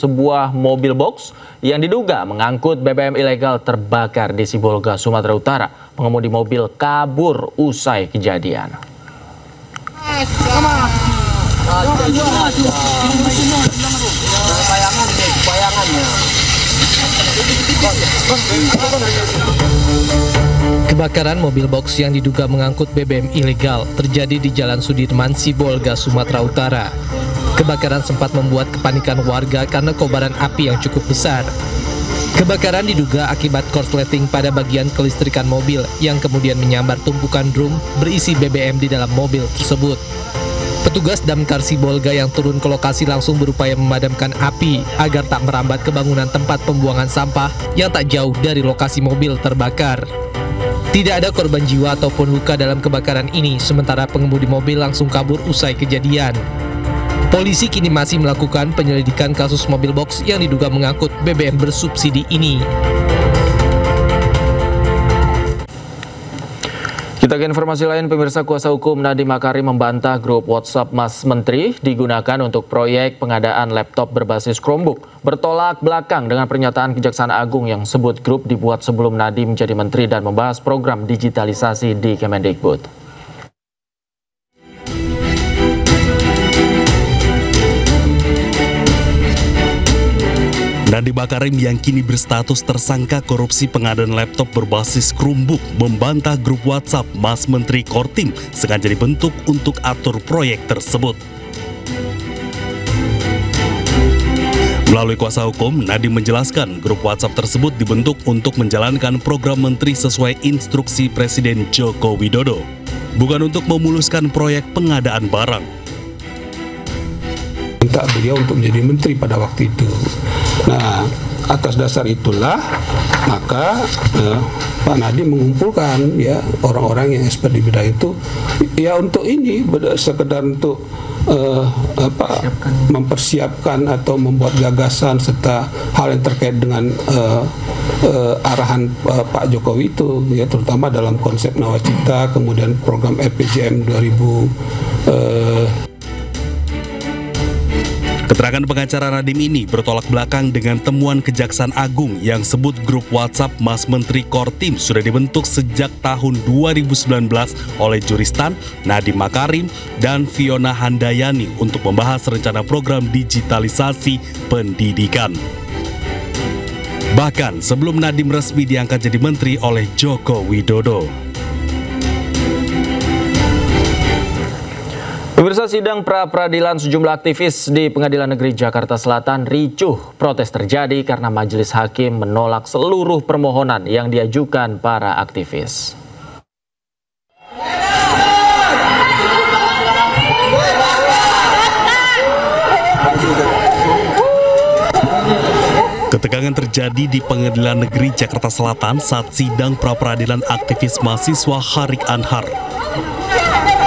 sebuah mobil box yang diduga mengangkut BBM ilegal terbakar di Sibolga, Sumatera Utara. Pengemudi mobil kabur usai kejadian. Kebakaran mobil box yang diduga mengangkut BBM ilegal terjadi di Jalan Sudirman, Sibolga, Sumatera Utara. Kebakaran sempat membuat kepanikan warga karena kobaran api yang cukup besar. Kebakaran diduga akibat korsleting pada bagian kelistrikan mobil yang kemudian menyambar tumpukan drum berisi BBM di dalam mobil tersebut. Petugas Damkar Sibolga yang turun ke lokasi langsung berupaya memadamkan api agar tak merambat ke bangunan tempat pembuangan sampah yang tak jauh dari lokasi mobil terbakar. Tidak ada korban jiwa ataupun luka dalam kebakaran ini, sementara pengemudi mobil langsung kabur usai kejadian. Polisi kini masih melakukan penyelidikan kasus mobil box yang diduga mengangkut BBM bersubsidi ini. Kita ke informasi lain, pemirsa. Kuasa hukum Nadiem Makarim membantah grup WhatsApp Mas Menteri digunakan untuk proyek pengadaan laptop berbasis Chromebook. Bertolak belakang dengan pernyataan Kejaksaan Agung yang sebut grup dibuat sebelum Nadiem menjadi menteri dan membahas program digitalisasi di Kemendikbud. Nadiem Makarim yang kini berstatus tersangka korupsi pengadaan laptop berbasis Chromebook membantah grup WhatsApp Mas Menteri Kortim sengaja dibentuk untuk atur proyek tersebut. Melalui kuasa hukum, Nadiem menjelaskan grup WhatsApp tersebut dibentuk untuk menjalankan program menteri sesuai instruksi Presiden Joko Widodo, bukan untuk memuluskan proyek pengadaan barang. Minta beliau untuk menjadi menteri pada waktu itu. Nah, atas dasar itulah maka Pak Nadiem mengumpulkan ya orang-orang yang expert di bidang itu ya untuk ini sekedar untuk mempersiapkan atau membuat gagasan serta hal yang terkait dengan arahan Pak Jokowi itu ya, terutama dalam konsep Nawacita, kemudian program RPJM 2000. Keterangan pengacara Nadiem ini bertolak belakang dengan temuan Kejaksaan Agung yang sebut grup WhatsApp Mas Menteri Kortim sudah dibentuk sejak tahun 2019 oleh Juristan, Nadiem Makarim, dan Fiona Handayani untuk membahas rencana program digitalisasi pendidikan. Bahkan sebelum Nadiem resmi diangkat jadi menteri oleh Joko Widodo. Pemirsa, sidang pra-peradilan sejumlah aktivis di Pengadilan Negeri Jakarta Selatan ricuh. Protes terjadi karena majelis hakim menolak seluruh permohonan yang diajukan para aktivis. Ketegangan terjadi di Pengadilan Negeri Jakarta Selatan saat sidang pra-peradilan aktivis mahasiswa Harik Anhar.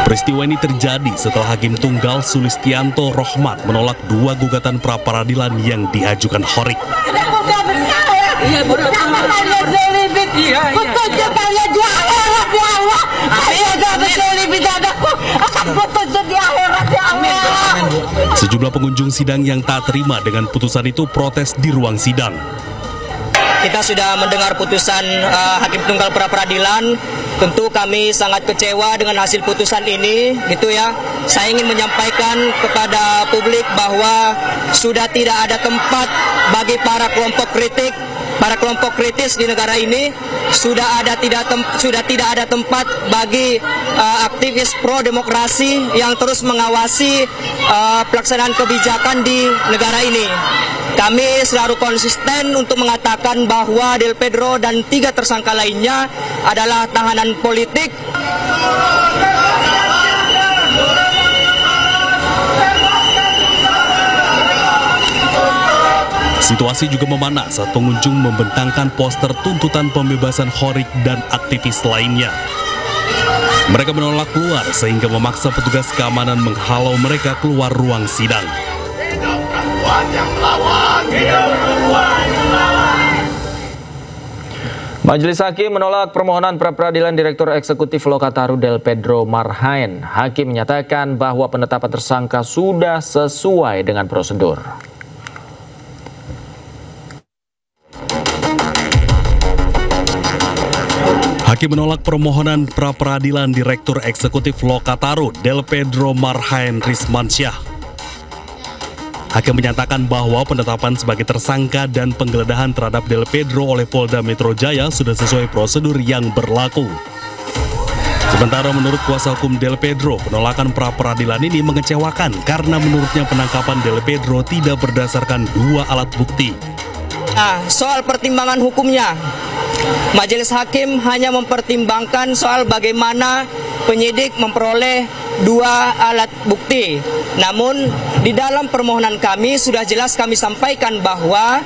Peristiwa ini terjadi setelah Hakim Tunggal Sulistianto Rohmat menolak 2 gugatan pra-peradilan yang diajukan Horik. Sejumlah pengunjung sidang yang tak terima dengan putusan itu protes di ruang sidang. Kita sudah mendengar putusan Hakim Tunggal pra-peradilan. Tentu kami sangat kecewa dengan hasil putusan ini, gitu ya. Saya ingin menyampaikan kepada publik bahwa sudah tidak ada tempat bagi para kelompok kritis di negara ini. Sudah tidak ada tempat bagi aktivis pro demokrasi yang terus mengawasi pelaksanaan kebijakan di negara ini. Kami selalu konsisten untuk mengatakan bahwa Del Pedro dan 3 tersangka lainnya adalah tahanan politik. Situasi juga memanas saat pengunjung membentangkan poster tuntutan pembebasan Horik dan aktivis lainnya. Mereka menolak keluar sehingga memaksa petugas keamanan menghalau mereka keluar ruang sidang. Majelis Hakim menolak permohonan pra-peradilan Direktur Eksekutif Lokataru Del Pedro Marhain. Hakim menyatakan bahwa penetapan tersangka sudah sesuai dengan prosedur. Hakim menolak permohonan pra-peradilan Direktur Eksekutif Lokataru, Del Pedro Marhaen Rismansyah. Hakim menyatakan bahwa penetapan sebagai tersangka dan penggeledahan terhadap Del Pedro oleh Polda Metro Jaya sudah sesuai prosedur yang berlaku. Sementara menurut kuasa hukum Del Pedro, penolakan pra-peradilan ini mengecewakan karena menurutnya penangkapan Del Pedro tidak berdasarkan 2 alat bukti. Soal pertimbangan hukumnya, Majelis Hakim hanya mempertimbangkan soal bagaimana penyidik memperoleh 2 alat bukti. Namun di dalam permohonan kami sudah jelas kami sampaikan bahwa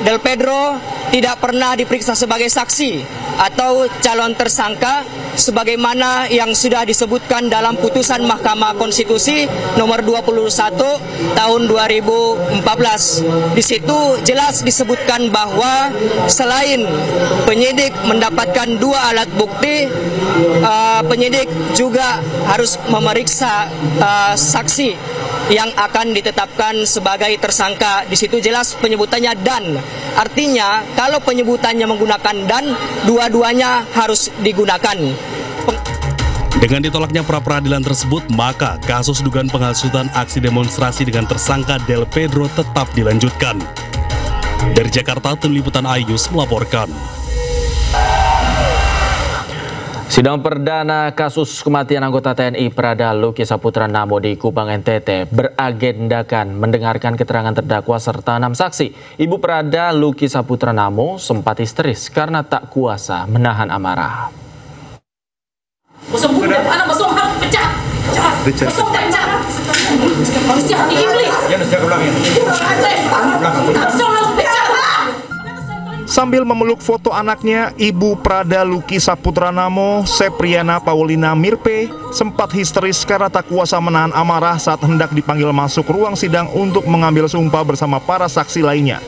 Del Pedro tidak pernah diperiksa sebagai saksi atau calon tersangka sebagaimana yang sudah disebutkan dalam putusan Mahkamah Konstitusi nomor 21 tahun 2014. Di situ jelas disebutkan bahwa selain penyidik mendapatkan 2 alat bukti, penyidik juga harus memeriksa saksi yang akan ditetapkan sebagai tersangka. Di situ jelas penyebutannya dan. Artinya kalau penyebutannya menggunakan dan, dua-duanya harus digunakan. Dengan ditolaknya pra-peradilan tersebut, maka kasus dugaan penghasutan aksi demonstrasi dengan tersangka Del Pedro tetap dilanjutkan. Dari Jakarta, Tim Liputan Ayus melaporkan. Sidang perdana kasus kematian anggota TNI Prada Luki Saputra Namo di Kupang NTT beragendakan mendengarkan keterangan terdakwa serta 6 saksi. Ibu Prada Luki Saputra Namo sempat histeris karena tak kuasa menahan amarah. Bosong bunda, anak bosong harus pecah. Bosong tak pecah. Polisi hati iblis. Bosong harus pecah. Sambil memeluk foto anaknya, Ibu Prada Luki Saputra Namo, Sepriana Paulina Mirpe, sempat histeris karena tak kuasa menahan amarah saat hendak dipanggil masuk ruang sidang untuk mengambil sumpah bersama para saksi lainnya.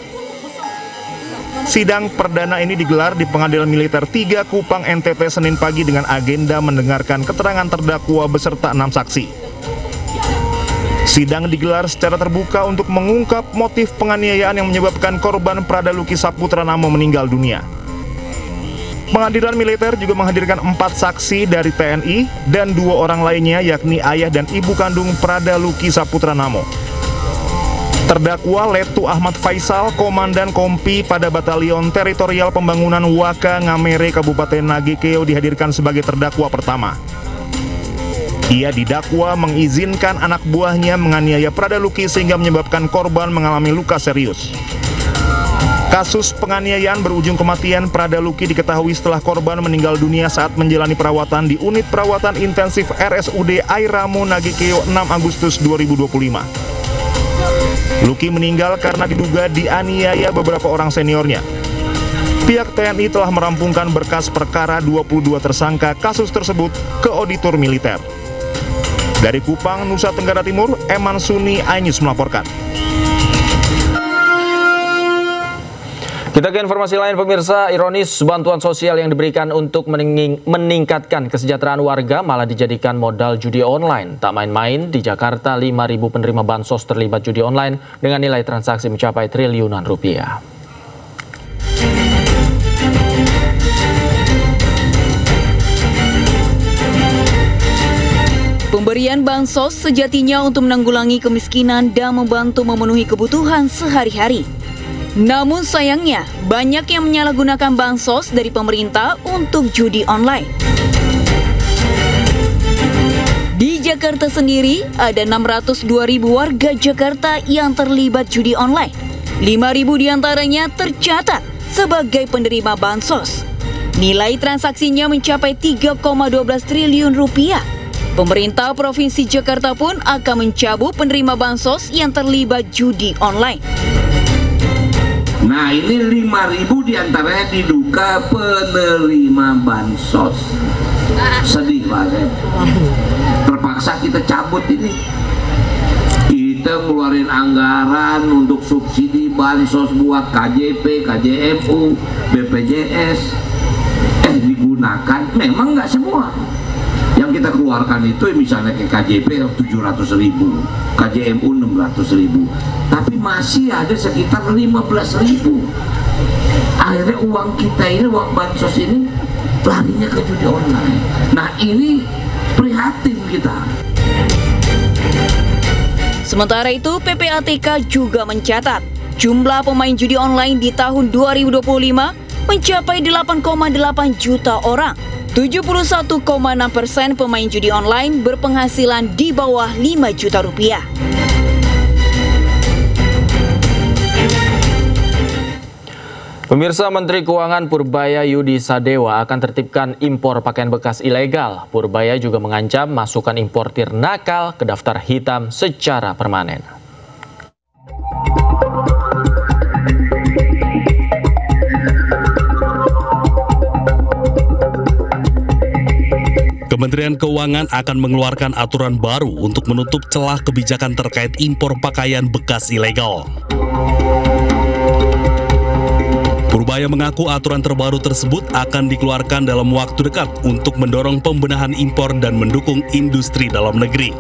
Sidang perdana ini digelar di Pengadilan Militer 3 Kupang NTT Senin pagi dengan agenda mendengarkan keterangan terdakwa beserta 6 saksi. Sidang digelar secara terbuka untuk mengungkap motif penganiayaan yang menyebabkan korban Prada Luki Saputra Namo meninggal dunia. Pengadilan militer juga menghadirkan 4 saksi dari TNI dan 2 orang lainnya yakni ayah dan ibu kandung Prada Luki Saputra Namo. Terdakwa Letu Ahmad Faisal, Komandan Kompi pada Batalion Teritorial Pembangunan Waka Ngamere Kabupaten Nagekeo dihadirkan sebagai terdakwa pertama. Ia didakwa mengizinkan anak buahnya menganiaya Prada Luki sehingga menyebabkan korban mengalami luka serius. Kasus penganiayaan berujung kematian Prada Luki diketahui setelah korban meninggal dunia saat menjalani perawatan di unit perawatan intensif RSUD Airamo Nagekeo 6 Agustus 2025. Luki meninggal karena diduga dianiaya beberapa orang seniornya. Pihak TNI telah merampungkan berkas perkara 22 tersangka kasus tersebut ke auditor militer. Dari Kupang, Nusa Tenggara Timur, Eman Suni, iNews melaporkan. Kita ke informasi lain pemirsa, ironis bantuan sosial yang diberikan untuk meningkatkan kesejahteraan warga malah dijadikan modal judi online. Tak main-main, di Jakarta 5.000 penerima bansos terlibat judi online dengan nilai transaksi mencapai triliunan rupiah. Pemberian bansos sejatinya untuk menanggulangi kemiskinan dan membantu memenuhi kebutuhan sehari-hari. Namun sayangnya, banyak yang menyalahgunakan bansos dari pemerintah untuk judi online. Di Jakarta sendiri, ada 602.000 warga Jakarta yang terlibat judi online. 5.000 diantaranya tercatat sebagai penerima bansos. Nilai transaksinya mencapai 3,12 triliun rupiah. Pemerintah Provinsi Jakarta pun akan mencabut penerima bansos yang terlibat judi online. Nah, ini 5.000 diantaranya diduga penerima bansos. Sedih Pak saya. Terpaksa kita cabut ini. Kita ngeluarin anggaran untuk subsidi bansos buat KJP, KJMU, BPJS. Digunakan, memang nggak semua. Yang kita keluarkan itu misalnya ke KJP 700.000, KJMU 600.000, tapi masih ada sekitar 15.000. Akhirnya uang kita ini, uang bansos ini larinya ke judi online. Nah ini prihatin kita. Sementara itu, PPATK juga mencatat jumlah pemain judi online di tahun 2025 mencapai 8,8 juta orang. 71,6% pemain judi online berpenghasilan di bawah 5 juta rupiah. Pemirsa, Menteri Keuangan Purbaya Yudi Sadewa akan tertibkan impor pakaian bekas ilegal. Purbaya juga mengancam masukkan importir nakal ke daftar hitam secara permanen. Kementerian Keuangan akan mengeluarkan aturan baru untuk menutup celah kebijakan terkait impor pakaian bekas ilegal. Purbaya mengaku aturan terbaru tersebut akan dikeluarkan dalam waktu dekat untuk mendorong pembenahan impor dan mendukung industri dalam negeri.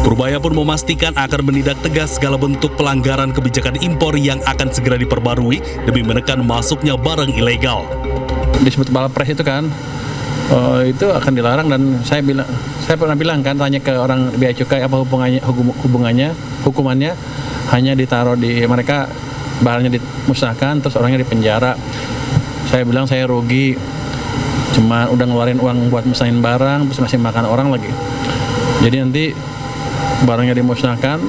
Purbaya pun memastikan akan menindak tegas segala bentuk pelanggaran kebijakan impor yang akan segera diperbarui demi menekan masuknya barang ilegal. Disebut balapres itu kan, itu akan dilarang, dan saya pernah bilang kan, tanya ke orang Bea Cukai apa hukumannya hanya ditaruh di mereka, barangnya dimusnahkan terus orangnya dipenjara. Saya bilang saya rugi, cuma udah ngeluarin uang buat musnahin barang terus masih makan orang lagi. Jadi nanti barangnya dimusnahkan,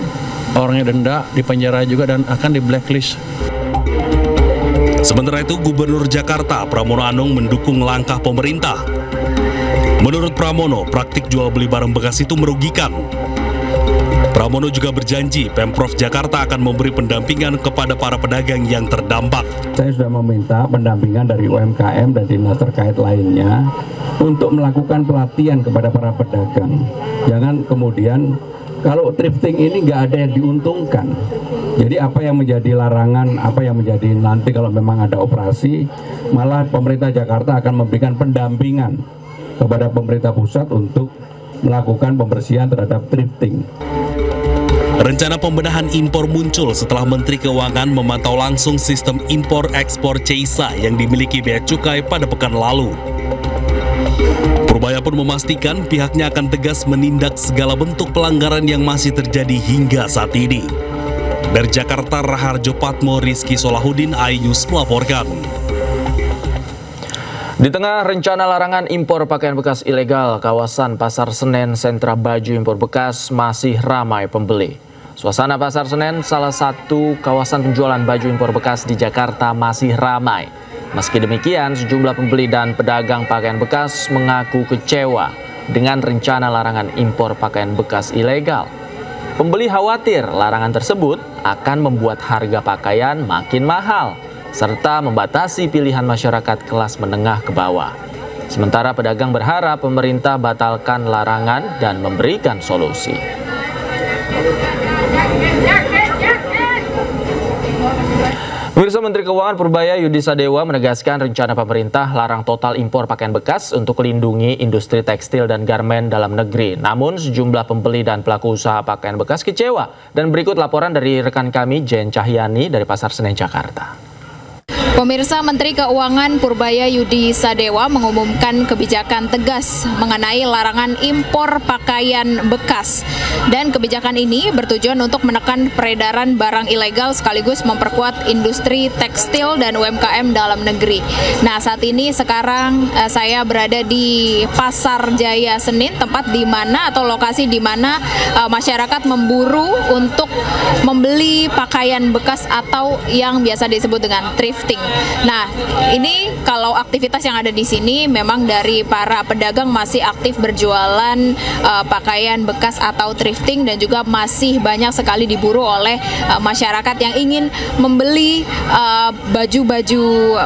orangnya denda, dipenjara juga, dan akan di blacklist. Sementara itu, Gubernur Jakarta Pramono Anung mendukung langkah pemerintah. Menurut Pramono, praktik jual beli barang bekas itu merugikan. Pramono juga berjanji Pemprov Jakarta akan memberi pendampingan kepada para pedagang yang terdampak. Saya sudah meminta pendampingan dari UMKM dan dinas terkait lainnya untuk melakukan pelatihan kepada para pedagang. Jangan kemudian kalau thrifting ini nggak ada yang diuntungkan. Jadi apa yang menjadi larangan, apa yang menjadi nanti kalau memang ada operasi, malah pemerintah Jakarta akan memberikan pendampingan kepada pemerintah pusat untuk melakukan pembersihan terhadap thrifting. Rencana pembenahan impor muncul setelah Menteri Keuangan memantau langsung sistem impor-ekspor CISA yang dimiliki Bea Cukai pada pekan lalu. Purbaya pun memastikan pihaknya akan tegas menindak segala bentuk pelanggaran yang masih terjadi hingga saat ini. Dari Jakarta, Raharjo Patmo, Rizky Solahuddin, iNews melaporkan. Di tengah rencana larangan impor pakaian bekas ilegal, kawasan Pasar Senen sentra baju impor bekas masih ramai pembeli. Suasana Pasar Senen, salah satu kawasan penjualan baju impor bekas di Jakarta, masih ramai. Meski demikian, sejumlah pembeli dan pedagang pakaian bekas mengaku kecewa dengan rencana larangan impor pakaian bekas ilegal. Pembeli khawatir larangan tersebut akan membuat harga pakaian makin mahal, serta membatasi pilihan masyarakat kelas menengah ke bawah. Sementara pedagang berharap pemerintah batalkan larangan dan memberikan solusi. Pemirsa, Menteri Keuangan Purbaya Yudi Sadewa menegaskan rencana pemerintah larang total impor pakaian bekas untuk melindungi industri tekstil dan garmen dalam negeri. Namun sejumlah pembeli dan pelaku usaha pakaian bekas kecewa. Dan berikut laporan dari rekan kami Jen Cahyani dari Pasar Senen, Jakarta. Pemirsa, Menteri Keuangan Purbaya Yudi Sadewa mengumumkan kebijakan tegas mengenai larangan impor pakaian bekas. Dan kebijakan ini bertujuan untuk menekan peredaran barang ilegal sekaligus memperkuat industri tekstil dan UMKM dalam negeri. Nah, saat ini sekarang saya berada di Pasar Jaya Senin, tempat di mana atau lokasi di mana masyarakat memburu untuk membeli pakaian bekas atau yang biasa disebut dengan thrifting. Nah, ini kalau aktivitas yang ada di sini memang dari para pedagang masih aktif berjualan pakaian bekas atau thrifting, dan juga masih banyak sekali diburu oleh masyarakat yang ingin membeli baju-baju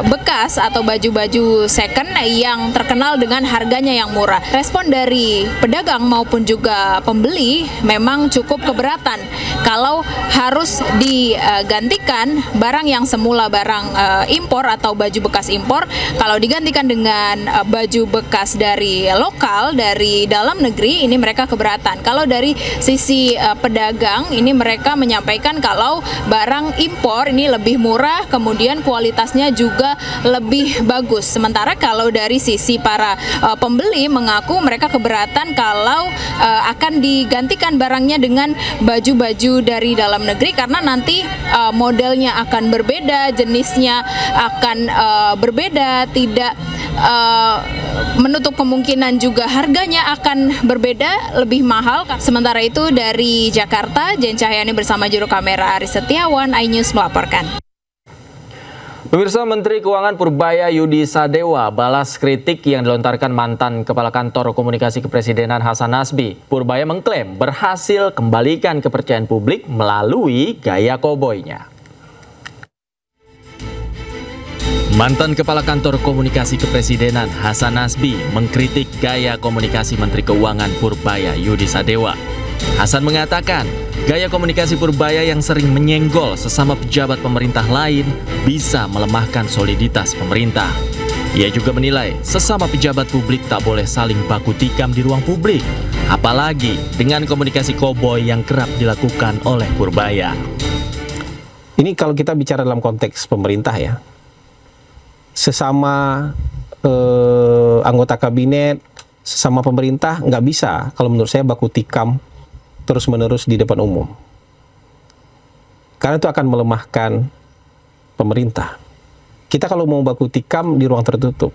bekas atau baju-baju second yang terkenal dengan harganya yang murah. Respon dari pedagang maupun juga pembeli memang cukup keberatan kalau harus digantikan barang yang semula barang impor atau baju bekas impor kalau digantikan dengan baju bekas dari lokal, dari dalam negeri, ini mereka keberatan. Kalau dari sisi pedagang, ini mereka menyampaikan kalau barang impor ini lebih murah, kemudian kualitasnya juga lebih bagus. Sementara kalau dari sisi para pembeli mengaku mereka keberatan kalau akan digantikan barangnya dengan baju-baju dari dalam negeri, karena nanti modelnya akan berbeda, jenisnya akan berbeda, tidak menutup kemungkinan juga harganya akan berbeda, lebih mahal. Sementara itu dari Jakarta, Jen Cahyani bersama juru kamera Aris Setiawan, iNews melaporkan. Pemirsa, Menteri Keuangan Purbaya Yudi Sadewa balas kritik yang dilontarkan mantan Kepala Kantor Komunikasi Kepresidenan Hasan Nasbi. Purbaya mengklaim berhasil kembalikan kepercayaan publik melalui gaya koboynya. Mantan Kepala Kantor Komunikasi Kepresidenan Hasan Nasbi mengkritik gaya komunikasi Menteri Keuangan Purbaya Yudi Sadewa. Hasan mengatakan, gaya komunikasi Purbaya yang sering menyenggol sesama pejabat pemerintah lain bisa melemahkan soliditas pemerintah. Ia juga menilai sesama pejabat publik tak boleh saling baku tikam di ruang publik, apalagi dengan komunikasi koboi yang kerap dilakukan oleh Purbaya. Ini kalau kita bicara dalam konteks pemerintah ya, sesama anggota kabinet, sesama pemerintah nggak bisa kalau menurut saya baku tikam terus-menerus di depan umum. Karena itu akan melemahkan pemerintah. Kita kalau mau baku tikam di ruang tertutup,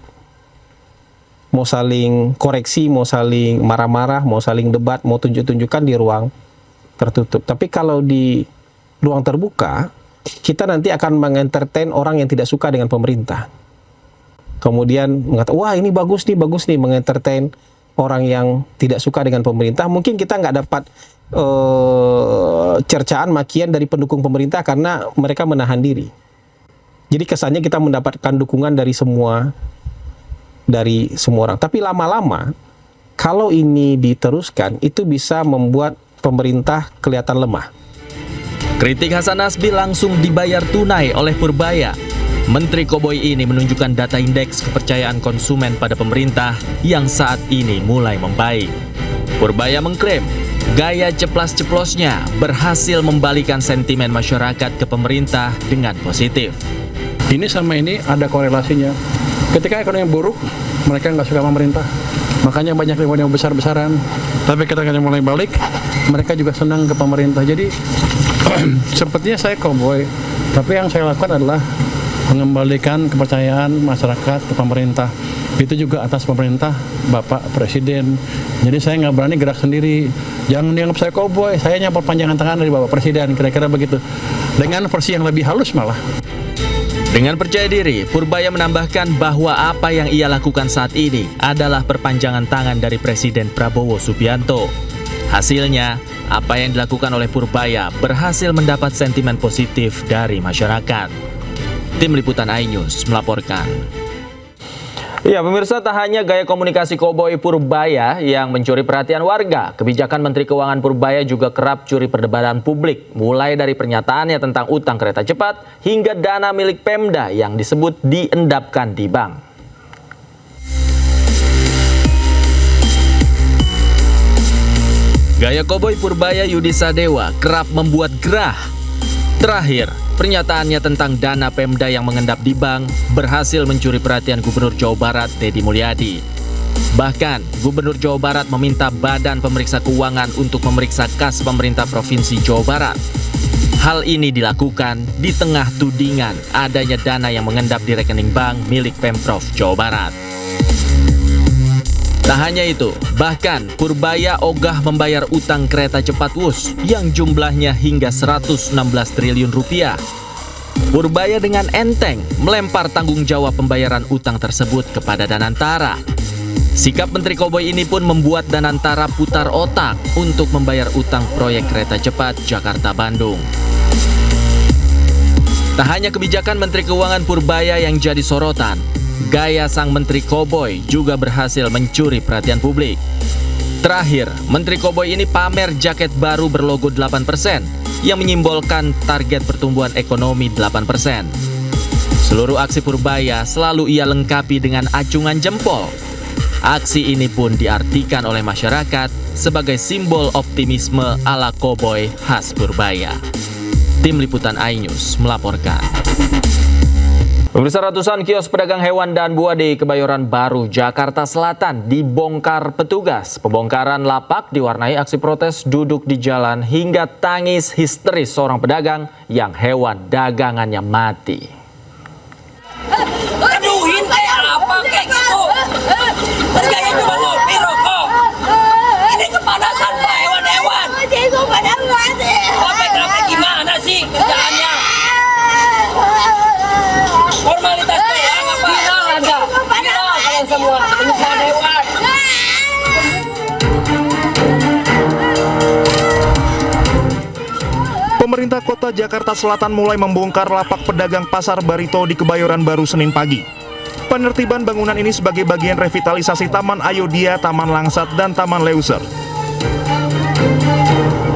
mau saling koreksi, mau saling marah-marah, mau saling debat, mau tunjuk-tunjukkan di ruang tertutup. Tapi kalau di ruang terbuka, kita nanti akan mengentertain orang yang tidak suka dengan pemerintah. Kemudian mengatakan, wah ini bagus nih, mengentertain orang yang tidak suka dengan pemerintah. Mungkin kita nggak dapat cercaan, makian dari pendukung pemerintah karena mereka menahan diri. Jadi kesannya kita mendapatkan dukungan dari semua orang. Tapi lama-lama kalau ini diteruskan, itu bisa membuat pemerintah kelihatan lemah. Kritik Hasan Nasbi langsung dibayar tunai oleh Purbaya. Menteri Koboi ini menunjukkan data indeks kepercayaan konsumen pada pemerintah yang saat ini mulai membaik. Purbaya mengklaim gaya ceplas-ceplosnya berhasil membalikan sentimen masyarakat ke pemerintah dengan positif. Ini sama ini ada korelasinya. Ketika ekonomi buruk, mereka nggak suka pemerintah. Makanya banyak yang besar-besaran. Tapi ketika mulai balik, mereka juga senang ke pemerintah. Jadi sepertinya saya koboi, tapi yang saya lakukan adalah mengembalikan kepercayaan masyarakat ke pemerintah. Itu juga atas pemerintah Bapak Presiden. Jadi saya nggak berani gerak sendiri. Jangan dianggap saya koboi, saya hanya perpanjangan tangan dari Bapak Presiden, kira-kira begitu. Dengan versi yang lebih halus malah. Dengan percaya diri, Purbaya menambahkan bahwa apa yang ia lakukan saat ini adalah perpanjangan tangan dari Presiden Prabowo Subianto. Hasilnya, apa yang dilakukan oleh Purbaya berhasil mendapat sentimen positif dari masyarakat. Tim Liputan iNews melaporkan. Ya, pemirsa, tak hanya gaya komunikasi koboi Purbaya yang mencuri perhatian warga, kebijakan Menteri Keuangan Purbaya juga kerap curi perdebatan publik, mulai dari pernyataannya tentang utang kereta cepat hingga dana milik Pemda yang disebut diendapkan di bank. Gaya koboi Purbaya Yudi Sadewa kerap membuat gerah. Terakhir, pernyataannya tentang dana Pemda yang mengendap di bank berhasil mencuri perhatian Gubernur Jawa Barat Deddy Mulyadi. Bahkan, Gubernur Jawa Barat meminta Badan Pemeriksa Keuangan untuk memeriksa kas pemerintah Provinsi Jawa Barat. Hal ini dilakukan di tengah tudingan adanya dana yang mengendap di rekening bank milik Pemprov Jawa Barat. Tak hanya itu, bahkan Purbaya ogah membayar utang kereta cepat Wus yang jumlahnya hingga 116 triliun rupiah. Purbaya dengan enteng melempar tanggung jawab pembayaran utang tersebut kepada Danantara. Sikap Menteri Koboi ini pun membuat Danantara putar otak untuk membayar utang proyek kereta cepat Jakarta-Bandung. Tak hanya kebijakan Menteri Keuangan Purbaya yang jadi sorotan, gaya sang Menteri Koboi juga berhasil mencuri perhatian publik. Terakhir, Menteri Koboi ini pamer jaket baru berlogo 8% yang menyimbolkan target pertumbuhan ekonomi 8%. Seluruh aksi Purbaya selalu ia lengkapi dengan acungan jempol. Aksi ini pun diartikan oleh masyarakat sebagai simbol optimisme ala koboi khas Purbaya. Tim Liputan iNews melaporkan. Pemirsa, ratusan kios pedagang hewan dan buah di Kebayoran Baru, Jakarta Selatan dibongkar petugas. Pembongkaran lapak diwarnai aksi protes duduk di jalan hingga tangis histeris seorang pedagang yang hewan dagangannya mati. Aduh, hintai apa kayak gitu? Kerjanya cuma ngopi rokok. Ini kepanasan Pak, hewan-hewan. Sampai gimana sih kerjaannya? Formalitas doang apa? Viral aja. Viral kalian semua. Penyesalan hewan. Pemerintah Kota Jakarta Selatan mulai membongkar lapak pedagang Pasar Barito di Kebayoran Baru Senin pagi. Penertiban bangunan ini sebagai bagian revitalisasi Taman Ayodhya, Taman Langsat, dan Taman Leuser.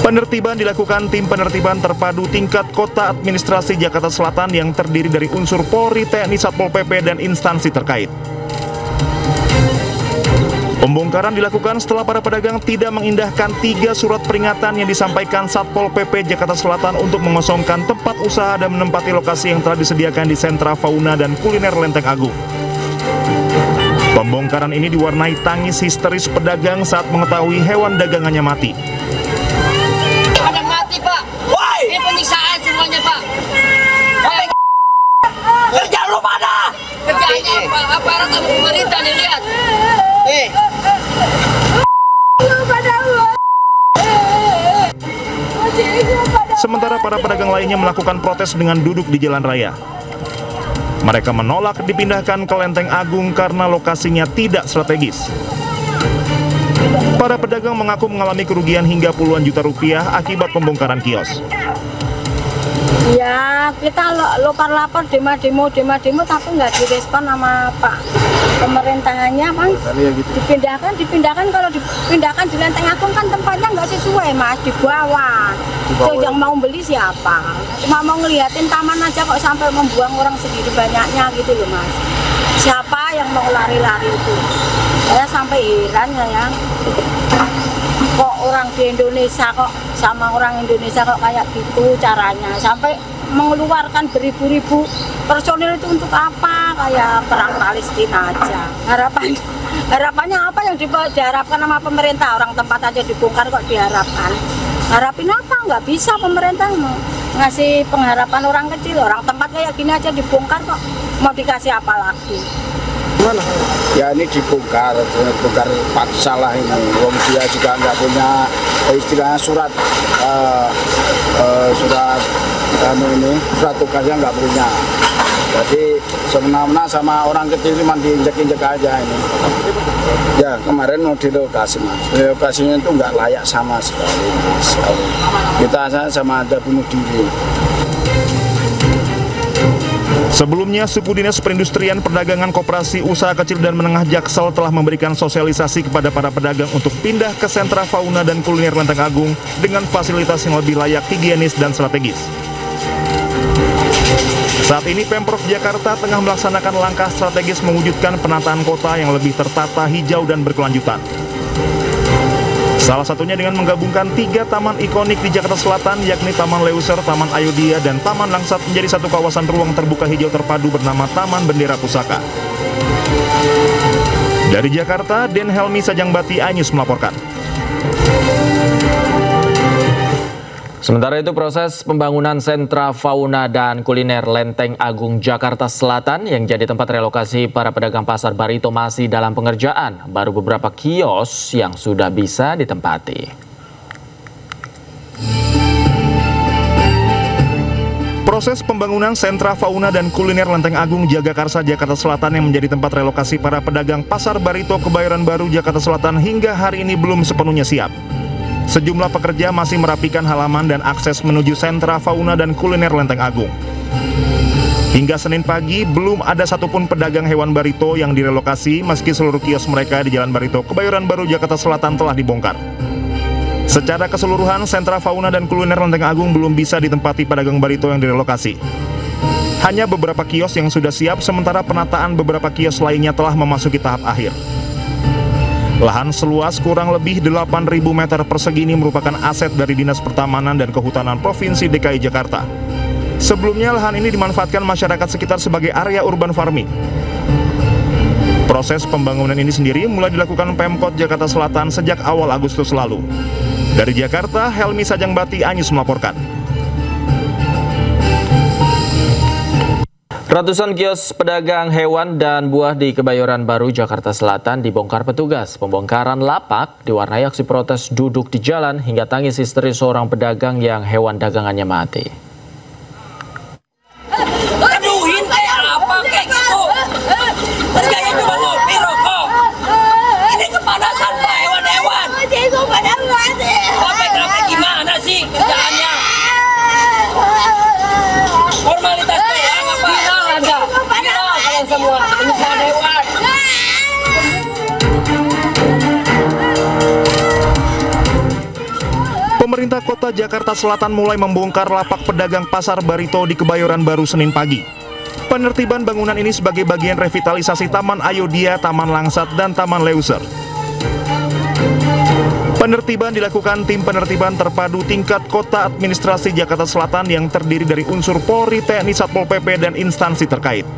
Penertiban dilakukan tim penertiban terpadu tingkat Kota Administrasi Jakarta Selatan yang terdiri dari unsur Polri, TNI, Satpol PP, dan instansi terkait. Pembongkaran dilakukan setelah para pedagang tidak mengindahkan 3 surat peringatan yang disampaikan Satpol PP Jakarta Selatan untuk mengosongkan tempat usaha dan menempati lokasi yang telah disediakan di Sentra Fauna dan Kuliner Lenteng Agung. Pembongkaran ini diwarnai tangis histeris pedagang saat mengetahui hewan dagangannya mati. Pada mati, Pak. Woi, ini penyiksaan semuanya, Pak. Kerja lu mana? Kerjanya apa? Aparat sama pemerintah nih, lihat. Sementara para pedagang lainnya melakukan protes dengan duduk di jalan raya. Mereka menolak dipindahkan ke Lenteng Agung karena lokasinya tidak strategis. Para pedagang mengaku mengalami kerugian hingga puluhan juta rupiah akibat pembongkaran kios. Ya, kita lapor demo tapi nggak direspon sama Pak pemerintahannya, Bang. Dipindahkan kalau dipindahkan di Lenteng Agung kan tempatnya nggak sesuai, Mas, di bawah. So, yang mau beli siapa? Cuma mau ngeliatin taman aja kok sampai membuang orang segini banyaknya gitu loh, Mas. Siapa yang mau lari-lari itu? Saya sampai heran ya. Kok orang di Indonesia kok sama orang Indonesia kok kayak gitu caranya, sampai mengeluarkan beribu-ribu personil itu untuk apa? Kayak perang Palestina aja. Harapannya apa yang diharapkan sama pemerintah? Orang tempat aja dibongkar kok diharapkan. Harapin apa? Nggak bisa pemerintah ngasih pengharapan orang kecil. Orang tempat kayak gini aja dibongkar kok. Mau dikasih apa lagi? Gimana? Ya ini dibongkar paksa lah ini. Wong dia juga nggak punya istilahnya surat tugasnya nggak punya. Jadi semena-mena sama orang kecil cuma diinjek-injek aja ini. Ya kemarin mau dilokasi, Mas. Lokasinya itu nggak layak sama sekali. Kita sama ada bunuh diri. Sebelumnya, Suku Dinas Perindustrian Perdagangan Koperasi Usaha Kecil dan Menengah Jaksel telah memberikan sosialisasi kepada para pedagang untuk pindah ke Sentra Fauna dan Kuliner Lenteng Agung dengan fasilitas yang lebih layak, higienis, dan strategis. Saat ini Pemprov Jakarta tengah melaksanakan langkah strategis mewujudkan penataan kota yang lebih tertata, hijau, dan berkelanjutan. Salah satunya dengan menggabungkan 3 taman ikonik di Jakarta Selatan, yakni Taman Leuser, Taman Ayodhya, dan Taman Langsat menjadi satu kawasan ruang terbuka hijau terpadu bernama Taman Bendera Pusaka. Dari Jakarta, Den Helmi Sajangbati, iNews melaporkan. Sementara itu, proses pembangunan Sentra Fauna dan Kuliner Lenteng Agung Jakarta Selatan yang jadi tempat relokasi para pedagang Pasar Barito masih dalam pengerjaan. Baru beberapa kios yang sudah bisa ditempati. Proses pembangunan Sentra Fauna dan Kuliner Lenteng Agung Jagakarsa Jakarta Selatan yang menjadi tempat relokasi para pedagang Pasar Barito Kebayoran Baru Jakarta Selatan hingga hari ini belum sepenuhnya siap. Sejumlah pekerja masih merapikan halaman dan akses menuju Sentra Fauna dan Kuliner Lenteng Agung. Hingga Senin pagi, belum ada satupun pedagang hewan barito yang direlokasi meski seluruh kios mereka di Jalan Barito, Kebayoran Baru, Jakarta Selatan telah dibongkar. Secara keseluruhan, Sentra Fauna dan Kuliner Lenteng Agung belum bisa ditempati pedagang barito yang direlokasi. hanya beberapa kios yang sudah siap, sementara penataan beberapa kios lainnya telah memasuki tahap akhir. Lahan seluas kurang lebih 8.000 meter persegi ini merupakan aset dari Dinas Pertamanan dan Kehutanan Provinsi DKI Jakarta. Sebelumnya lahan ini dimanfaatkan masyarakat sekitar sebagai area urban farming. Proses pembangunan ini sendiri mulai dilakukan Pemkot Jakarta Selatan sejak awal Agustus lalu. Dari Jakarta, Helmi Sajangbati, Anyus melaporkan. Ratusan kios pedagang hewan dan buah di Kebayoran Baru, Jakarta Selatan dibongkar petugas. Pembongkaran lapak diwarnai aksi protes duduk di jalan hingga tangis histeris seorang pedagang yang hewan dagangannya mati. Aduhin kayak apa kayak gitu. Harganya cuma ngopi rokok. Ini kepanasan Pak hewan-hewan. Sampai gimana sih kerjaannya? Formalitas doang apa? Final ada. Final kalian semua. Penyesalan hewan. Pemerintah Kota Jakarta Selatan mulai membongkar lapak pedagang Pasar Barito di Kebayoran Baru Senin pagi. Penertiban bangunan ini sebagai bagian revitalisasi Taman Ayodhya, Taman Langsat, dan Taman Leuser. Penertiban dilakukan tim penertiban terpadu tingkat Kota Administrasi Jakarta Selatan yang terdiri dari unsur Polri, TNI, Satpol PP, dan instansi terkait.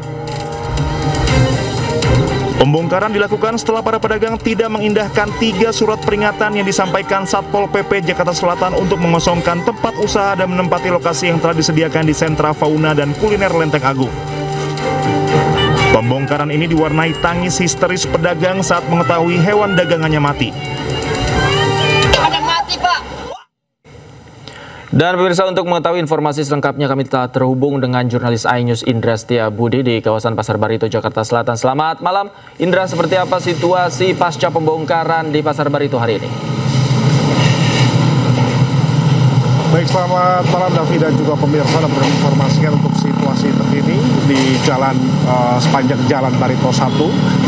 Pembongkaran dilakukan setelah para pedagang tidak mengindahkan 3 surat peringatan yang disampaikan Satpol PP Jakarta Selatan untuk mengosongkan tempat usaha dan menempati lokasi yang telah disediakan di Sentra Fauna dan Kuliner Lenteng Agung. Pembongkaran ini diwarnai tangis histeris pedagang saat mengetahui hewan dagangannya mati. Ada mati, Pak. Dan pemirsa, untuk mengetahui informasi selengkapnya kami telah terhubung dengan jurnalis iNews Indra Setiabudi di kawasan Pasar Barito, Jakarta Selatan. Selamat malam, Indra. Seperti apa situasi pasca pembongkaran di Pasar Barito hari ini? Baik, selamat malam Davi dan juga pemirsa, dan menginformasikan untuk situasi terkini di jalan sepanjang Jalan Barito 1,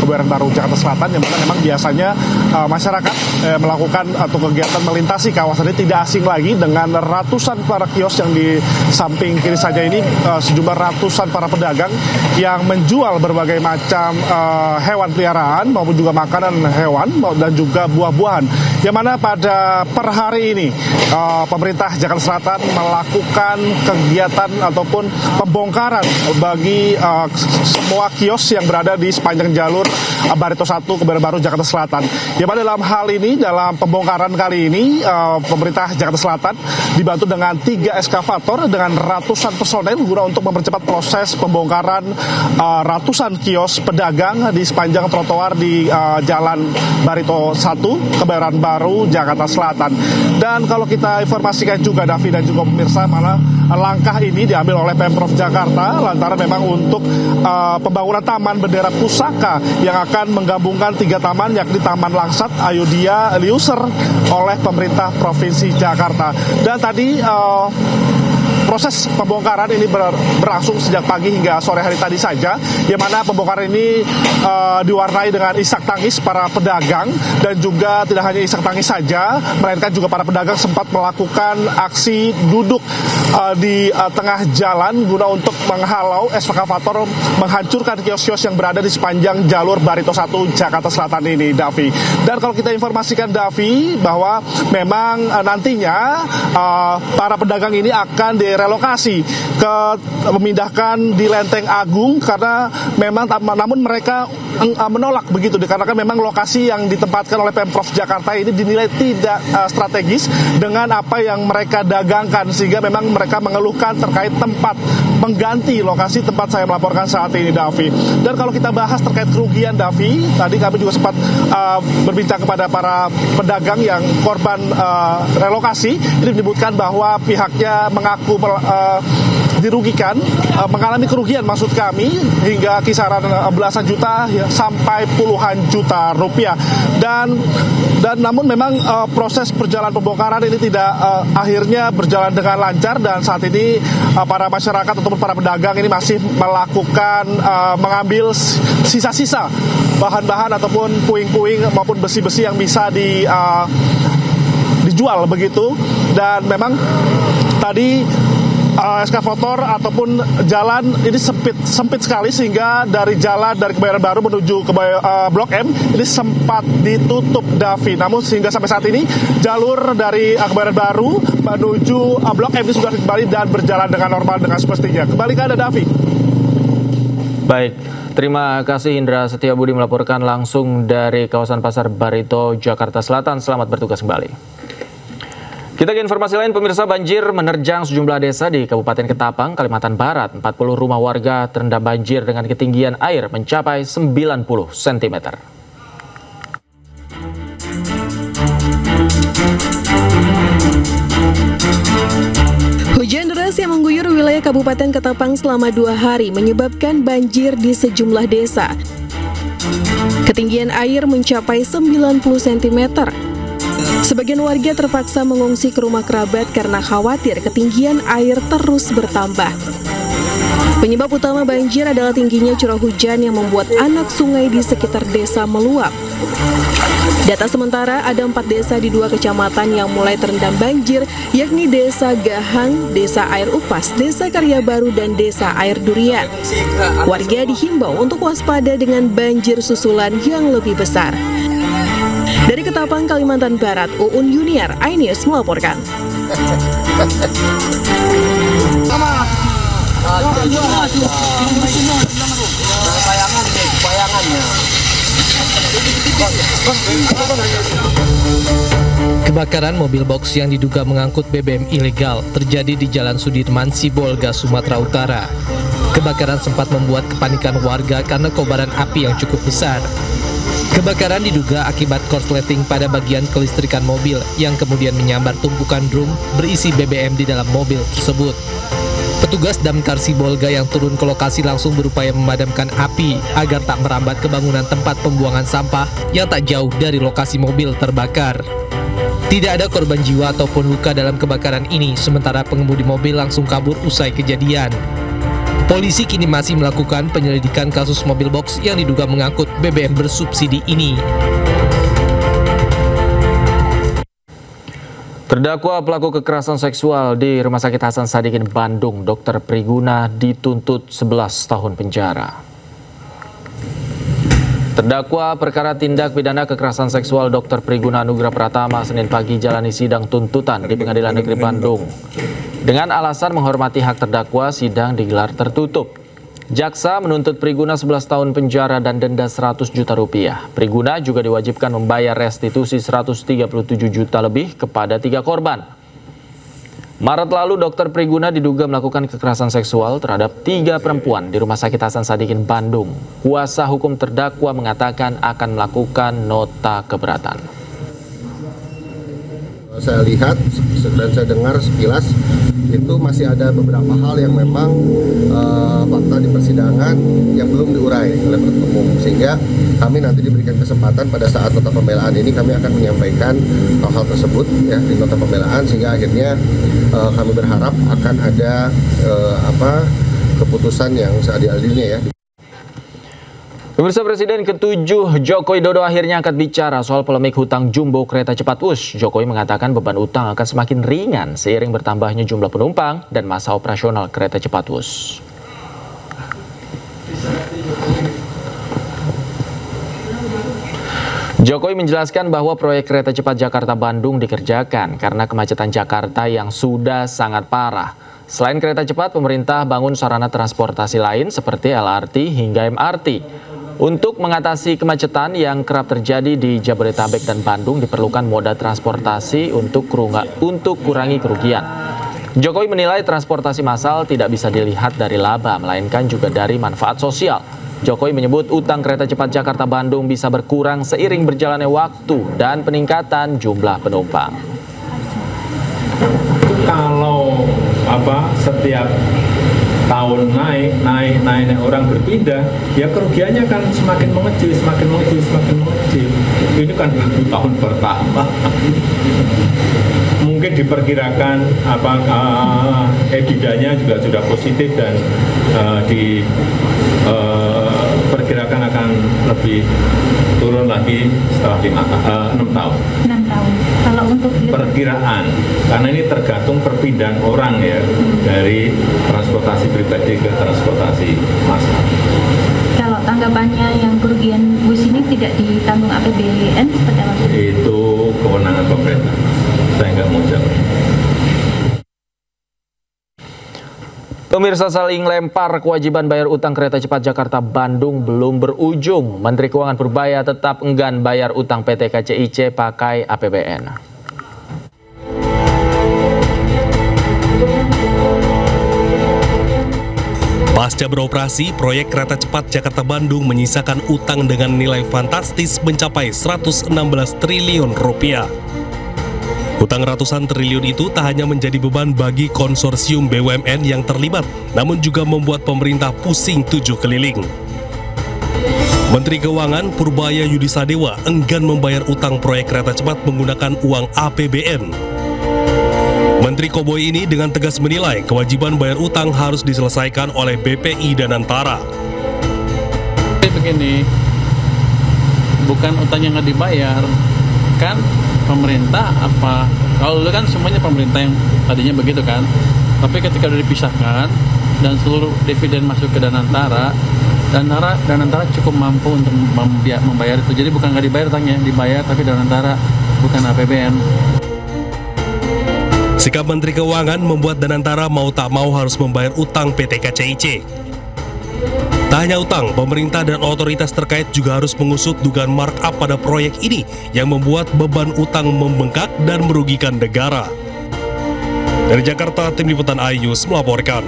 Kebayoran Baru, Jakarta Selatan, yang mana memang biasanya masyarakat melakukan atau kegiatan melintasi kawasan ini tidak asing lagi dengan ratusan para kios yang di samping kiri saja ini, sejumlah ratusan para pedagang yang menjual berbagai macam hewan peliharaan maupun juga makanan hewan dan juga buah-buahan. Yang mana pada per hari ini pemerintah Jakarta Selatan melakukan kegiatan ataupun pembongkaran bagi semua kios yang berada di sepanjang jalur Barito 1 Kebayoran Baru, Jakarta Selatan. Yang pada dalam hal ini, dalam pembongkaran kali ini, pemerintah Jakarta Selatan dibantu dengan 3 eskavator dengan ratusan personel guna untuk mempercepat proses pembongkaran ratusan kios pedagang di sepanjang trotoar di Jalan Barito 1 Kebayoran Baru, Jakarta Selatan. Dan kalau kita informasikan juga Davi dan juga pemirsa, malah langkah ini diambil oleh Pemprov Jakarta lantaran memang untuk pembangunan Taman Bendera Pusaka yang akan menggabungkan 3 taman, yakni Taman Langsat, Ayodhya, Leuser oleh pemerintah Provinsi Jakarta. Dan tadi proses pembongkaran ini berlangsung sejak pagi hingga sore hari tadi saja, yang mana pembongkaran ini diwarnai dengan isak tangis para pedagang, dan juga tidak hanya isak tangis saja, melainkan juga para pedagang sempat melakukan aksi duduk di tengah jalan guna untuk menghalau eskavator menghancurkan kios-kios yang berada di sepanjang jalur Barito 1 Jakarta Selatan ini, Davi. Dan kalau kita informasikan, Davi, bahwa memang nantinya para pedagang ini akan direlokasi ke memindahkan di Lenteng Agung, karena memang namun mereka menolak begitu dikarenakan memang lokasi yang ditempatkan oleh Pemprov Jakarta ini dinilai tidak strategis dengan apa yang mereka dagangkan, sehingga memang mereka mengeluhkan terkait tempat mengganti lokasi tempat saya melaporkan saat ini, Davi. Dan kalau kita bahas terkait kerugian, Davi, tadi kami juga sempat berbincang kepada para pedagang yang korban relokasi. Ini menyebutkan bahwa pihaknya mengaku dirugikan, mengalami kerugian maksud kami, hingga kisaran belasan juta sampai puluhan juta rupiah. Dan namun memang proses perjalanan pembongkaran ini tidak akhirnya berjalan dengan lancar, dan saat ini para masyarakat ataupun para pedagang ini masih melakukan mengambil sisa-sisa bahan-bahan ataupun puing-puing maupun besi-besi yang bisa dijual begitu. Dan memang tadi eskavator ataupun jalan ini sempit sekali, sehingga dari Kebayoran Baru menuju ke Blok M ini sempat ditutup, Davi. Namun sehingga sampai saat ini jalur dari Kebayoran Baru menuju Blok M ini sudah kembali dan berjalan dengan normal dengan semestinya. Kembali ke Anda, Davi. Baik, terima kasih Indra Setiabudi melaporkan langsung dari kawasan Pasar Barito, Jakarta Selatan. Selamat bertugas kembali. Kita ke informasi lain, pemirsa. Banjir menerjang sejumlah desa di Kabupaten Ketapang, Kalimantan Barat. 40 rumah warga terendam banjir dengan ketinggian air mencapai 90 cm. Hujan deras yang mengguyur wilayah Kabupaten Ketapang selama 2 hari menyebabkan banjir di sejumlah desa. Ketinggian air mencapai 90 cm. Sebagian warga terpaksa mengungsi ke rumah kerabat karena khawatir ketinggian air terus bertambah. Penyebab utama banjir adalah tingginya curah hujan yang membuat anak sungai di sekitar desa meluap. Data sementara ada 4 desa di 2 kecamatan yang mulai terendam banjir, yakni Desa Gahang, Desa Air Upas, Desa Karya Baru, dan Desa Air Durian. Warga dihimbau untuk waspada dengan banjir susulan yang lebih besar. Dari Ketapang, Kalimantan Barat, Uun Yuniar, iNews melaporkan. Kebakaran mobil box yang diduga mengangkut BBM ilegal terjadi di Jalan Sudirman, Sibolga, Sumatera Utara. Kebakaran sempat membuat kepanikan warga karena kobaran api yang cukup besar. Kebakaran diduga akibat korsleting pada bagian kelistrikan mobil yang kemudian menyambar tumpukan drum berisi BBM di dalam mobil tersebut. Petugas Damkar Sibolga yang turun ke lokasi langsung berupaya memadamkan api agar tak merambat ke bangunan tempat pembuangan sampah yang tak jauh dari lokasi mobil terbakar. Tidak ada korban jiwa ataupun luka dalam kebakaran ini, sementara pengemudi mobil langsung kabur usai kejadian. Polisi kini masih melakukan penyelidikan kasus mobil box yang diduga mengangkut BBM bersubsidi ini. Terdakwa pelaku kekerasan seksual di Rumah Sakit Hasan Sadikin, Bandung, Dr. Priguna dituntut 11 tahun penjara. Terdakwa perkara tindak pidana kekerasan seksual Dr. Priguna Nugra Pratama Senin pagi jalani sidang tuntutan di Pengadilan Negeri Bandung. Dengan alasan menghormati hak terdakwa, sidang digelar tertutup. Jaksa menuntut Priguna 11 tahun penjara dan denda 100 juta rupiah. Priguna juga diwajibkan membayar restitusi 137 juta lebih kepada 3 korban. Maret lalu, Dr. Priguna diduga melakukan kekerasan seksual terhadap 3 perempuan di Rumah Sakit Hasan Sadikin, Bandung. Kuasa hukum terdakwa mengatakan akan melakukan nota keberatan. Saya lihat dan saya dengar sekilas itu masih ada beberapa hal yang memang fakta di persidangan yang belum diurai oleh penuntut umum, sehingga kami nanti diberikan kesempatan pada saat nota pembelaan ini kami akan menyampaikan hal-hal tersebut ya di nota pembelaan, sehingga akhirnya kami berharap akan ada keputusan yang seadil-adilnya ya. Pemirsa, Presiden ke-7 Joko Widodo akhirnya angkat bicara soal polemik hutang jumbo kereta cepat WUS. Jokowi mengatakan beban utang akan semakin ringan seiring bertambahnya jumlah penumpang dan masa operasional kereta cepat WUS. Jokowi menjelaskan bahwa proyek kereta cepat Jakarta-Bandung dikerjakan karena kemacetan Jakarta yang sudah sangat parah. Selain kereta cepat, pemerintah bangun sarana transportasi lain seperti LRT hingga MRT. Untuk mengatasi kemacetan yang kerap terjadi di Jabodetabek dan Bandung, diperlukan moda transportasi untuk kurangi kerugian. Jokowi menilai transportasi massal tidak bisa dilihat dari laba, melainkan juga dari manfaat sosial. Jokowi menyebut utang kereta cepat Jakarta-Bandung bisa berkurang seiring berjalannya waktu dan peningkatan jumlah penumpang. Kalau setiap tahun naik orang berpindah, ya kerugiannya kan semakin mengecil. Ini kan baru tahun pertama. Mungkin diperkirakan EBITDA-nya juga sudah positif dan diperkirakan akan lebih turun lagi setelah 6 tahun. 6 tahun. Kalau untuk perkiraan, karena ini tergantung perpindahan orang ya dari transportasi pribadi ke transportasi massal. Kalau tanggapannya yang kerugian bus ini tidak ditanggung APBN seperti apa? Itu kewenangan pemerintah, saya nggak mau jawab. Pemirsa, saling lempar kewajiban bayar utang kereta cepat Jakarta-Bandung belum berujung. Menteri Keuangan Purbaya tetap enggan bayar utang PT KCIC pakai APBN. Pasca beroperasi, proyek kereta cepat Jakarta-Bandung menyisakan utang dengan nilai fantastis mencapai 116 triliun rupiah. Utang ratusan triliun itu tak hanya menjadi beban bagi konsorsium BUMN yang terlibat, namun juga membuat pemerintah pusing tujuh keliling. Menteri Keuangan Purbaya Yudi Sadewa enggan membayar utang proyek kereta cepat menggunakan uang APBN. Menteri Koboi ini dengan tegas menilai kewajiban bayar utang harus diselesaikan oleh BPI dan Antara. Begini, bukan utangnya nggak dibayar, kan pemerintah apa? Kalau dulu kan semuanya pemerintah yang tadinya begitu kan, tapi ketika udah dipisahkan dan seluruh dividen masuk ke Danantara, Danantara cukup mampu untuk membayar itu. Jadi bukan nggak dibayar utangnya, dibayar tapi Danantara bukan APBN. Sikap Menteri Keuangan membuat Danantara mau tak mau harus membayar utang PT KCIC. Tak hanya utang, pemerintah dan otoritas terkait juga harus mengusut dugaan markup pada proyek ini yang membuat beban utang membengkak dan merugikan negara. Dari Jakarta, Tim Liputan iNews melaporkan.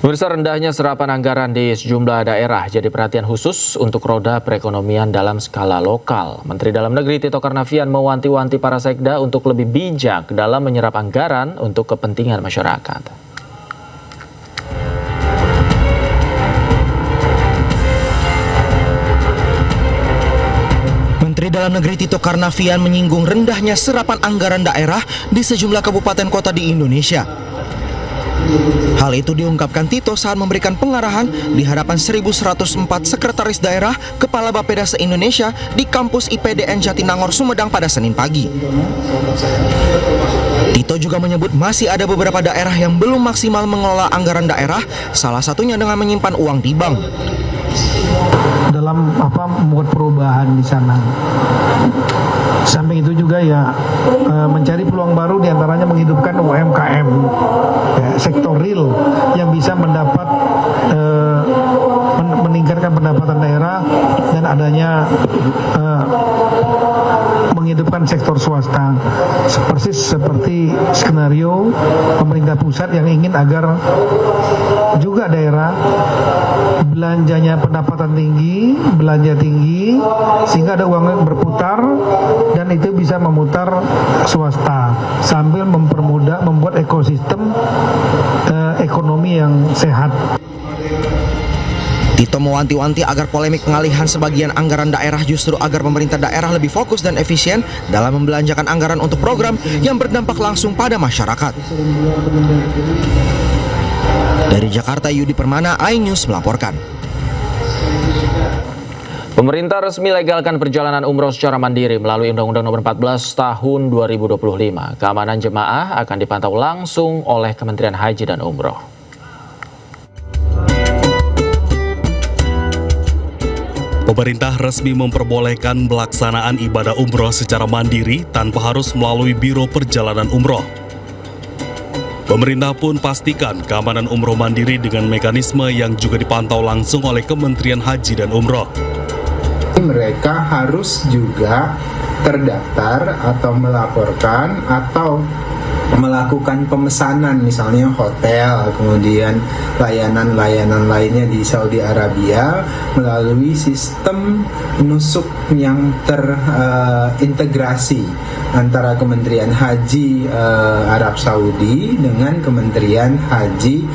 Pemirsa, rendahnya serapan anggaran di sejumlah daerah jadi perhatian khusus untuk roda perekonomian dalam skala lokal. Menteri Dalam Negeri Tito Karnavian mewanti-wanti para sekda untuk lebih bijak dalam menyerap anggaran untuk kepentingan masyarakat. Menteri Dalam Negeri Tito Karnavian menyinggung rendahnya serapan anggaran daerah di sejumlah kabupaten kota di Indonesia. Hal itu diungkapkan Tito saat memberikan pengarahan di hadapan 1.104 sekretaris daerah Kepala Bapeda se-Indonesia di kampus IPDN Jatinangor, Sumedang pada Senin pagi. Tito juga menyebut masih ada beberapa daerah yang belum maksimal mengelola anggaran daerah, salah satunya dengan menyimpan uang di bank. Dalam membuat perubahan di sana. Samping itu juga ya mencari peluang baru, diantaranya menghidupkan UMKM, ya, sektor real yang bisa mendapat meningkatkan pendapatan daerah dan adanya menghidupkan sektor swasta, persis seperti skenario pemerintah pusat yang ingin agar juga daerah belanjanya pendapatan tinggi, belanja tinggi, sehingga ada uang berputar dan itu bisa memutar swasta sambil mempermudah membuat ekosistem ekonomi yang sehat. Tito mewanti-wanti agar polemik pengalihan sebagian anggaran daerah justru agar pemerintah daerah lebih fokus dan efisien dalam membelanjakan anggaran untuk program yang berdampak langsung pada masyarakat. Dari Jakarta, Yudi Permana, iNews melaporkan. Pemerintah resmi legalkan perjalanan umroh secara mandiri melalui Undang-Undang Nomor 14 Tahun 2025. Keamanan jemaah akan dipantau langsung oleh Kementerian Haji dan Umroh. Pemerintah resmi memperbolehkan pelaksanaan ibadah umroh secara mandiri tanpa harus melalui Biro Perjalanan Umroh. Pemerintah pun pastikan keamanan umroh mandiri dengan mekanisme yang juga dipantau langsung oleh Kementerian Haji dan Umroh. Mereka harus juga terdaftar atau melaporkan atau melakukan pemesanan, misalnya hotel, kemudian layanan-layanan lainnya di Saudi Arabia melalui sistem nusuk yang terintegrasi antara Kementerian Haji Arab Saudi dengan Kementerian Haji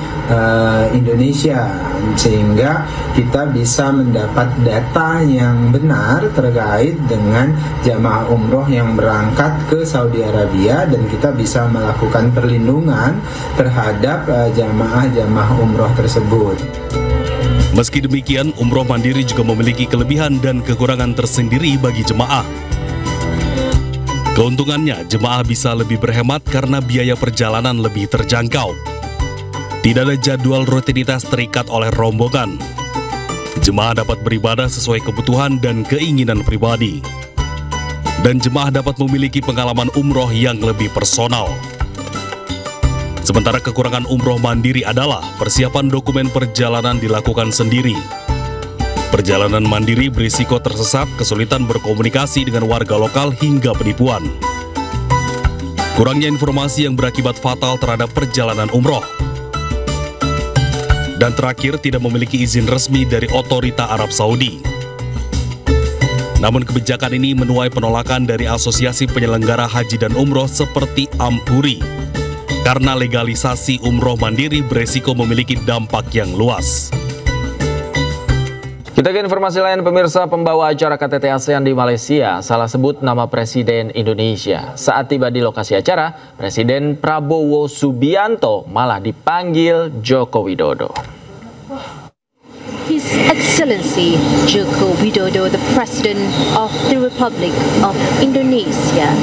Indonesia, sehingga kita bisa mendapat data yang benar terkait dengan jamaah umroh yang berangkat ke Saudi Arabia, dan kita bisa melakukan perlindungan terhadap jamaah-jamaah umroh tersebut. Meski demikian, umroh mandiri juga memiliki kelebihan dan kekurangan tersendiri bagi jemaah. Keuntungannya, jemaah bisa lebih berhemat karena biaya perjalanan lebih terjangkau. Tidak ada jadwal rutinitas terikat oleh rombongan. Jemaah dapat beribadah sesuai kebutuhan dan keinginan pribadi. Dan jemaah dapat memiliki pengalaman umroh yang lebih personal. Sementara kekurangan umroh mandiri adalah persiapan dokumen perjalanan dilakukan sendiri. Perjalanan mandiri berisiko tersesat, kesulitan berkomunikasi dengan warga lokal hingga penipuan. Kurangnya informasi yang berakibat fatal terhadap perjalanan umroh. Dan terakhir, tidak memiliki izin resmi dari otorita Arab Saudi. Namun kebijakan ini menuai penolakan dari Asosiasi Penyelenggara Haji dan Umroh seperti Ampuri. Karena legalisasi umroh mandiri beresiko memiliki dampak yang luas. Kita ke informasi lain, pemirsa. Pembawa acara KTT ASEAN di Malaysia salah sebut nama Presiden Indonesia. Saat tiba di lokasi acara, Presiden Prabowo Subianto malah dipanggil Joko Widodo. His Excellency Joko Widodo, the President of the Republic of Indonesia.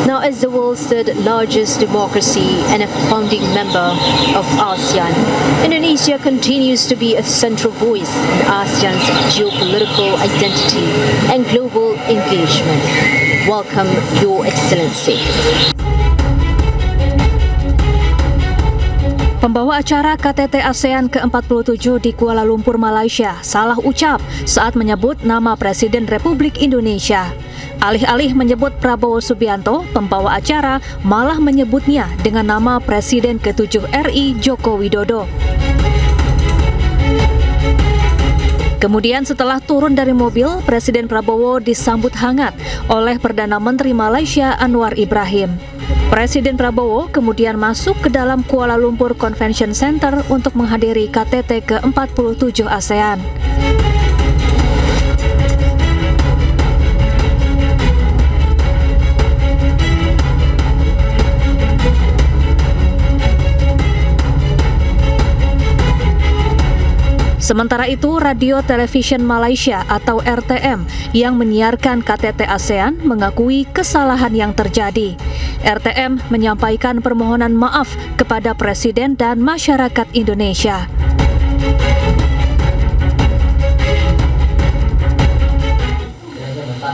Now, as the world's third largest democracy and a founding member of ASEAN, Indonesia continues to be a central voice in ASEAN's geopolitical identity and global engagement. Welcome, Your Excellency. Pembawa acara KTT ASEAN ke-47 di Kuala Lumpur, Malaysia, salah ucap saat menyebut nama Presiden Republik Indonesia. Alih-alih menyebut Prabowo Subianto, pembawa acara malah menyebutnya dengan nama Presiden ke-7 RI Joko Widodo. Kemudian setelah turun dari mobil, Presiden Prabowo disambut hangat oleh Perdana Menteri Malaysia Anwar Ibrahim. Presiden Prabowo kemudian masuk ke dalam Kuala Lumpur Convention Center untuk menghadiri KTT ke-47 ASEAN. Sementara itu, Radio Television Malaysia atau RTM yang menyiarkan KTT ASEAN mengakui kesalahan yang terjadi. RTM menyampaikan permohonan maaf kepada Presiden dan masyarakat Indonesia.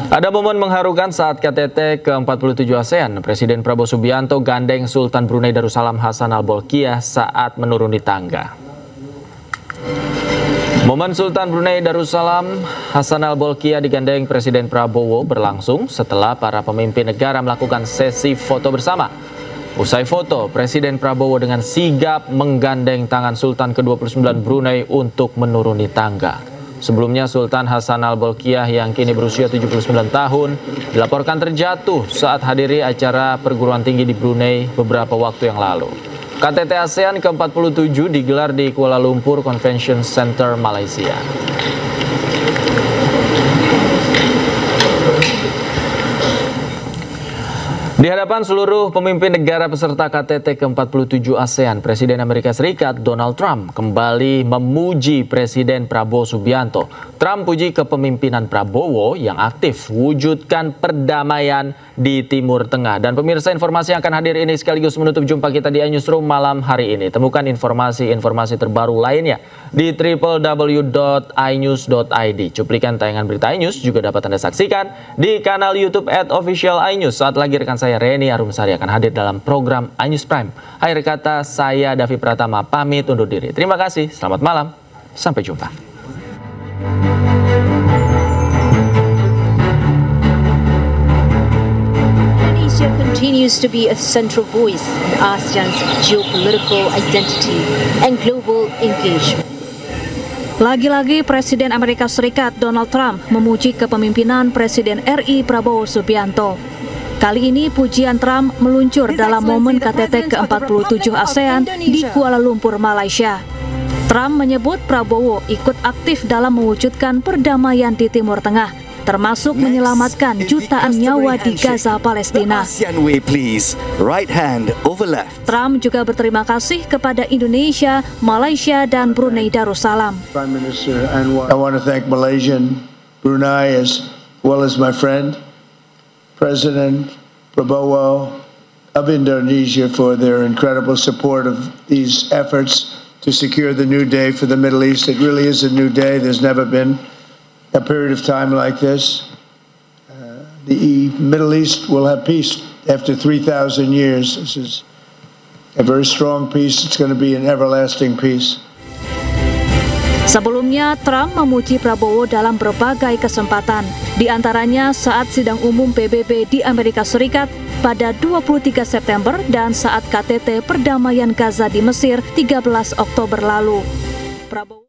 Ada momen mengharukan saat KTT ke-47 ASEAN. Presiden Prabowo Subianto gandeng Sultan Brunei Darussalam Hassan Al-Bolkiah saat menuruni tangga. Momen Sultan Brunei Darussalam Hassan Al-Bolkiah digandeng Presiden Prabowo berlangsung setelah para pemimpin negara melakukan sesi foto bersama. Usai foto, Presiden Prabowo dengan sigap menggandeng tangan Sultan ke-29 Brunei untuk menuruni tangga. Sebelumnya, Sultan Hassan Al-Bolkiah yang kini berusia 79 tahun dilaporkan terjatuh saat hadiri acara perguruan tinggi di Brunei beberapa waktu yang lalu. KTT ASEAN ke-47 digelar di Kuala Lumpur Convention Center, Malaysia. Di hadapan seluruh pemimpin negara peserta KTT ke-47 ASEAN, Presiden Amerika Serikat Donald Trump kembali memuji Presiden Prabowo Subianto. Trump puji kepemimpinan Prabowo yang aktif wujudkan perdamaian di Timur Tengah. Dan pemirsa, informasi yang akan hadir ini sekaligus menutup jumpa kita di iNewsroom malam hari ini. Temukan informasi-informasi terbaru lainnya di www.inews.id. Cuplikan tayangan berita iNews juga dapat Anda saksikan di kanal YouTube @official iNews. Saat lagi rekan saya Reni Arumsari akan hadir dalam program iNews Prime. Akhir kata, saya Davi Pratama pamit undur diri. Terima kasih, selamat malam, sampai jumpa. Indonesia continues to be a central voice in ASEAN's geopolitical identity and global engagement. Lagi-lagi Presiden Amerika Serikat Donald Trump memuji kepemimpinan Presiden RI Prabowo Subianto. Kali ini pujian Trump meluncur dalam momen KTT ke-47 ASEAN di Kuala Lumpur, Malaysia. Trump menyebut Prabowo ikut aktif dalam mewujudkan perdamaian di Timur Tengah, termasuk menyelamatkan jutaan nyawa di Gaza, Palestina. Trump juga berterima kasih kepada Indonesia, Malaysia, dan Brunei Darussalam. Prime Minister Anwar, I want to thank Malaysia, Brunei as well as my friend. President Prabowo of Indonesia for their incredible support of these efforts to secure the new day for the Middle East. It really is a new day. There's never been a period of time like this. The Middle East will have peace after 3,000 years. This is a very strong peace. It's going to be an everlasting peace. Sebelumnya, Trump memuji Prabowo dalam berbagai kesempatan, di antaranya saat sidang umum PBB di Amerika Serikat pada 23 September dan saat KTT Perdamaian Gaza di Mesir 13 Oktober lalu. Prabowo